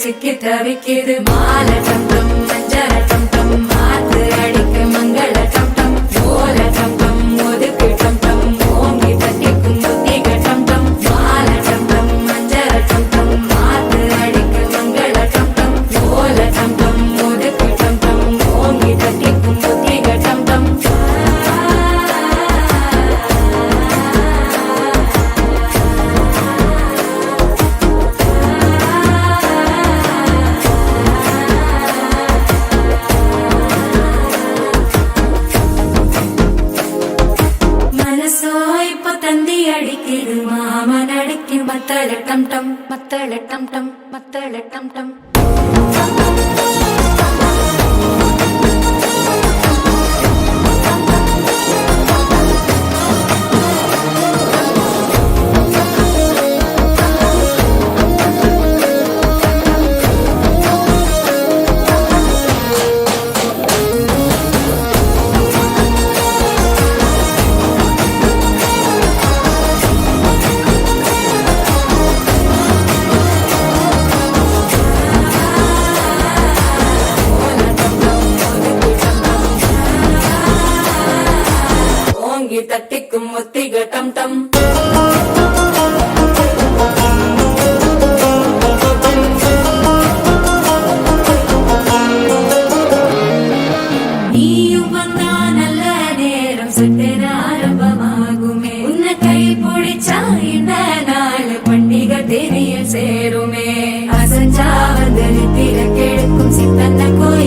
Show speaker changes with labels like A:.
A: சிக்கி தவிக்குது மால டம் டம் மஞ்சள டம் டம் மாத்து அடிக்க மங்கள டம் டம் ஓல டம் டம் ஒதுக்கு டம் டம் ஓங்கி தட்டிக்கும் புத்திக டம் டம் மால டம் டம் மஞ்சள டம் டம் மாத்து அடிக்க மங்கள டம் டம் ஓல டம் டம் ஒதுக்கு டம் டம் ஓங்கி தட்டிக்கும் புத்திக டம் டம் தந்தி அடிக்குது மாமன் அடிக்கு மத்தள டம் டம் மத்தள டம் டம் மத்தள டம் டம் தட்டிக்கும் முத்திக டம் டம் நீயும் வந்தா நல்ல நேரம் சட்டென ஆரம்பமாகுமே உன்னை கை பிடிச்சா இந்த நாள் பண்டிகை தெரிய சேருமே அசஞ்சா வந்து நித்திர கெடுக்கும் சித்தன்ன கோயில்